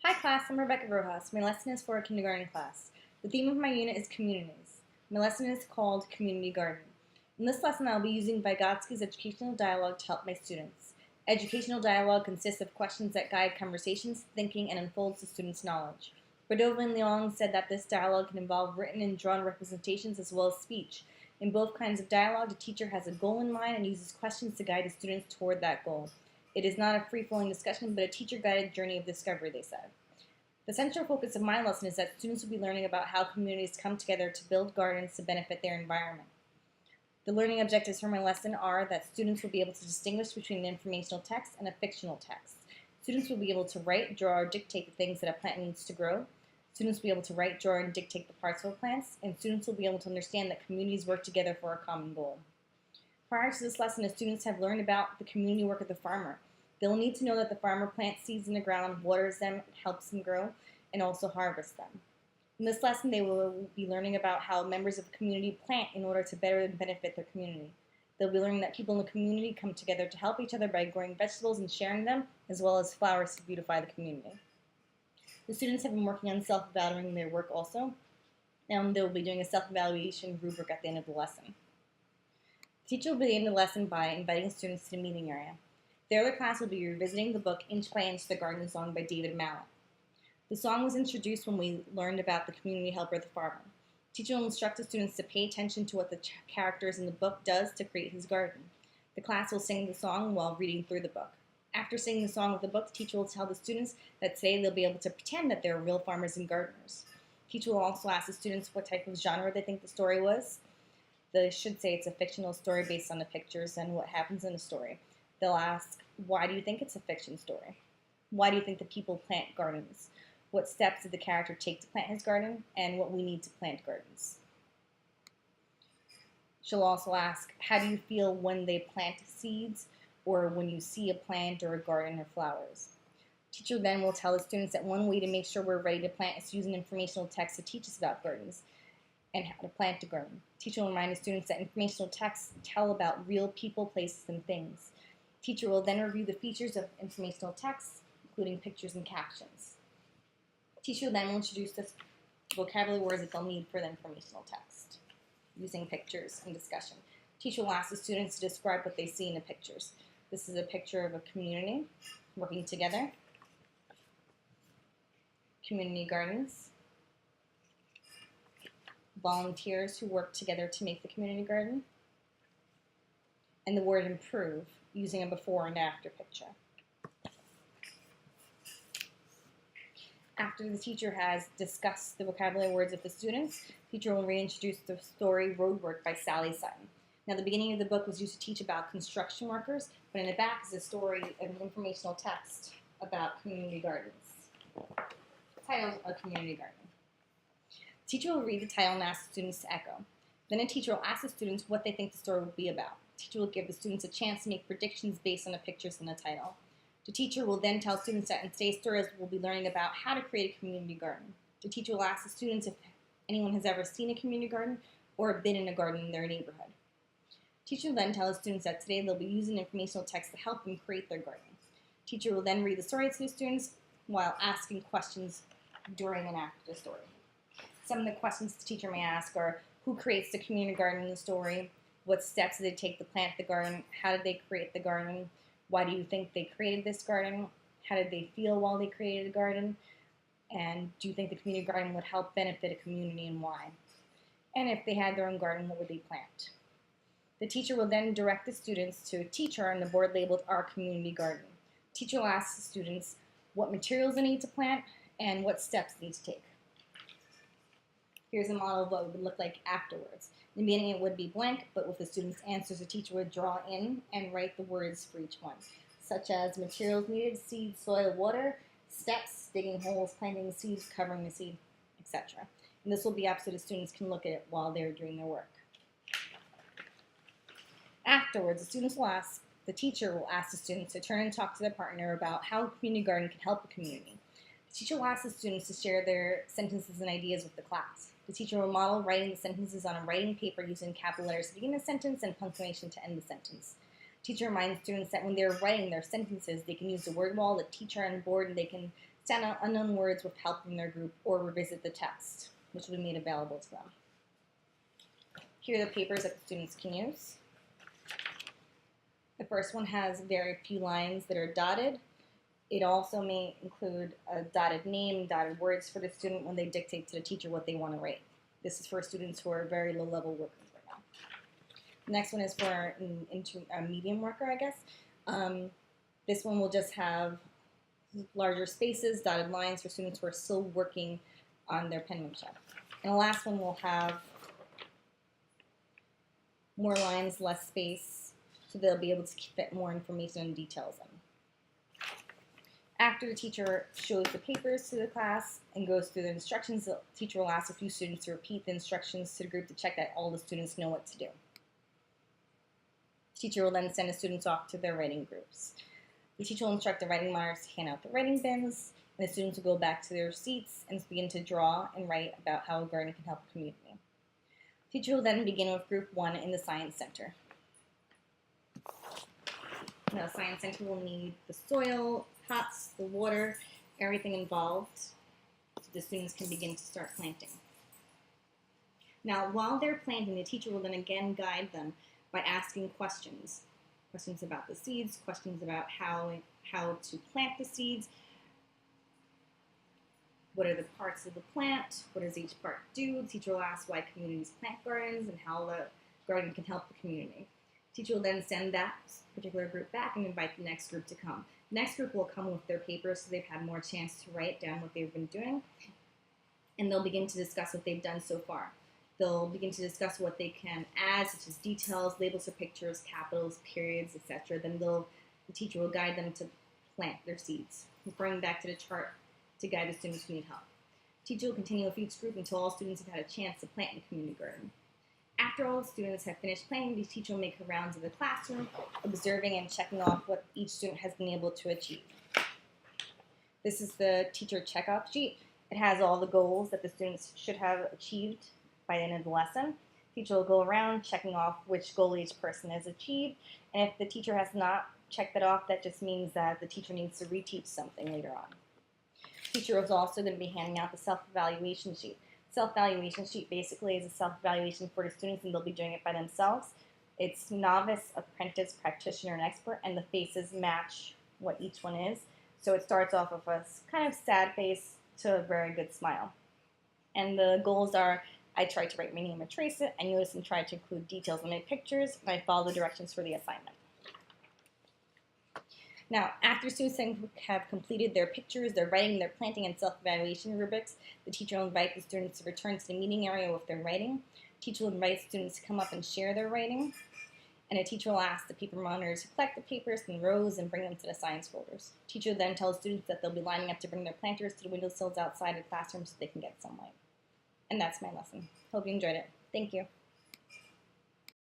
Hi class, I'm Rebecca Rojas. My lesson is for a kindergarten class. The theme of my unit is communities. My lesson is called Community Garden. In this lesson, I'll be using Vygotsky's educational dialogue to help my students. Educational dialogue consists of questions that guide conversations, thinking, and unfolds the students' knowledge. Cordova and Leong said that this dialogue can involve written and drawn representations as well as speech. In both kinds of dialogue, the teacher has a goal in mind and uses questions to guide the students toward that goal. It is not a free-flowing discussion, but a teacher-guided journey of discovery, they said. The central focus of my lesson is that students will be learning about how communities come together to build gardens to benefit their environment. The learning objectives for my lesson are that students will be able to distinguish between an informational text and a fictional text. Students will be able to write, draw, or dictate the things that a plant needs to grow. Students will be able to write, draw, and dictate the parts of plants, and students will be able to understand that communities work together for a common goal. Prior to this lesson, the students have learned about the community work of the farmer. They'll need to know that the farmer plants seeds in the ground, waters them, helps them grow, and also harvests them. In this lesson, they will be learning about how members of the community plant in order to better benefit their community. They'll be learning that people in the community come together to help each other by growing vegetables and sharing them, as well as flowers to beautify the community. The students have been working on self-evaluating their work also, and they will be doing a self-evaluation rubric at the end of the lesson. The teacher will begin the lesson by inviting students to the meeting area. The other class will be revisiting the book Inch by Inch, The Garden Song by David Mallet. The song was introduced when we learned about the community helper, the farmer. The teacher will instruct the students to pay attention to what the characters in the book does to create his garden. The class will sing the song while reading through the book. After singing the song with the book, the teacher will tell the students that today they'll be able to pretend that they're real farmers and gardeners. The teacher will also ask the students what type of genre they think the story was. They should say it's a fictional story based on the pictures and what happens in the story. They'll ask, why do you think it's a fiction story? Why do you think the people plant gardens? What steps did the character take to plant his garden, and what we need to plant gardens? She'll also ask, how do you feel when they plant seeds, or when you see a plant or a garden or flowers? Teacher then will tell the students that one way to make sure we're ready to plant is to use an informational text to teach us about gardens and how to plant a garden. Teacher will remind the students that informational texts tell about real people, places, and things. Teacher will then review the features of informational texts, including pictures and captions. Teacher then will introduce the vocabulary words that they'll need for the informational text, using pictures and discussion. Teacher will ask the students to describe what they see in the pictures. This is a picture of a community working together, community gardens, volunteers who work together to make the community garden, and the word improve, using a before and after picture. After the teacher has discussed the vocabulary words with the students, the teacher will reintroduce the story Roadwork by Sally Sutton. Now, the beginning of the book was used to teach about construction workers, but in the back is a story of an informational text about community gardens. Title of Community Garden. The teacher will read the title and ask the students to echo. Then a teacher will ask the students what they think the story will be about. The teacher will give the students a chance to make predictions based on the pictures in the title. The teacher will then tell students that in today's stories we'll be learning about how to create a community garden. The teacher will ask the students if anyone has ever seen a community garden or been in a garden in their neighborhood. The teacher will then tell the students that today they'll be using informational text to help them create their garden. The teacher will then read the story to the students while asking questions during and after the story. Some of the questions the teacher may ask are, who creates the community garden in the story? What steps did they take to plant the garden? How did they create the garden? Why do you think they created this garden? How did they feel while they created the garden? And do you think the community garden would help benefit a community, and why? And if they had their own garden, what would they plant? The teacher will then direct the students to a teacher on the board labeled Our Community Garden. The teacher will ask the students what materials they need to plant and what steps they need to take. Here's a model of what it would look like afterwards. In the beginning it would be blank, but with the students' answers, the teacher would draw in and write the words for each one, such as materials needed, seed, soil, water, steps, digging holes, planting the seeds, covering the seed, etc. And this will be up so the students can look at it while they're doing their work. Afterwards, the teacher will ask the students to turn and talk to their partner about how a community garden can help the community. The teacher will ask the students to share their sentences and ideas with the class. The teacher will model writing the sentences on a writing paper using capital letters to begin the sentence and punctuation to end the sentence. Teacher reminds students that when they're writing their sentences, they can use the word wall, the teacher on board, and they can stand out unknown words with help from their group or revisit the text, which will be made available to them. Here are the papers that the students can use. The first one has very few lines that are dotted. It also may include a dotted name, dotted words for the student when they dictate to the teacher what they want to write. This is for students who are very low-level workers right now. The next one is for a medium worker, I guess. This one will just have larger spaces, dotted lines for students who are still working on their penmanship. And the last one will have more lines, less space, so they'll be able to fit more information and details in. After the teacher shows the papers to the class and goes through the instructions, the teacher will ask a few students to repeat the instructions to the group to check that all the students know what to do. The teacher will then send the students off to their writing groups. The teacher will instruct the writing monitors to hand out the writing bins, and the students will go back to their seats and begin to draw and write about how a garden can help the community. The teacher will then begin with group 1 in the Science Center. The Science Center will need the soil, pots, the water, everything involved, so the students can begin to start planting. Now, while they're planting, the teacher will then again guide them by asking questions. Questions about the seeds, questions about how to plant the seeds, what are the parts of the plant, what does each part do. The teacher will ask why communities plant gardens and how the garden can help the community. The teacher will then send that particular group back and invite the next group to come. The next group will come with their papers so they've had more chance to write down what they've been doing, and they'll begin to discuss what they've done so far. They'll begin to discuss what they can add, such as details, labels for pictures, capitals, periods, etc. Then the teacher will guide them to plant their seeds, referring back to the chart to guide the students who need help. The teacher will continue with each group until all students have had a chance to plant in the community garden. After all the students have finished planting, the teacher will make her rounds of the classroom, observing and checking off what each student has been able to achieve. This is the teacher checkoff sheet. It has all the goals that the students should have achieved by the end of the lesson. The teacher will go around checking off which goal each person has achieved, and if the teacher has not checked that off, that just means that the teacher needs to reteach something later on. The teacher is also going to be handing out the self-evaluation sheet. Self-evaluation sheet basically is a self-evaluation for the students, and they'll be doing it by themselves. It's novice, apprentice, practitioner, and expert, and the faces match what each one is. So it starts off with a kind of sad face to a very good smile. And the goals are, I tried to write my name and trace it, I noticed and tried to include details in my pictures, and I followed the directions for the assignment. Now, after students have completed their pictures, their writing, their planting, and self-evaluation rubrics, the teacher will invite the students to return to the meeting area with their writing. The teacher will invite students to come up and share their writing. And the teacher will ask the paper monitors to collect the papers in rows and bring them to the science folders. The teacher will then tell students that they'll be lining up to bring their planters to the windowsills outside the classroom so they can get sunlight. And that's my lesson. Hope you enjoyed it. Thank you.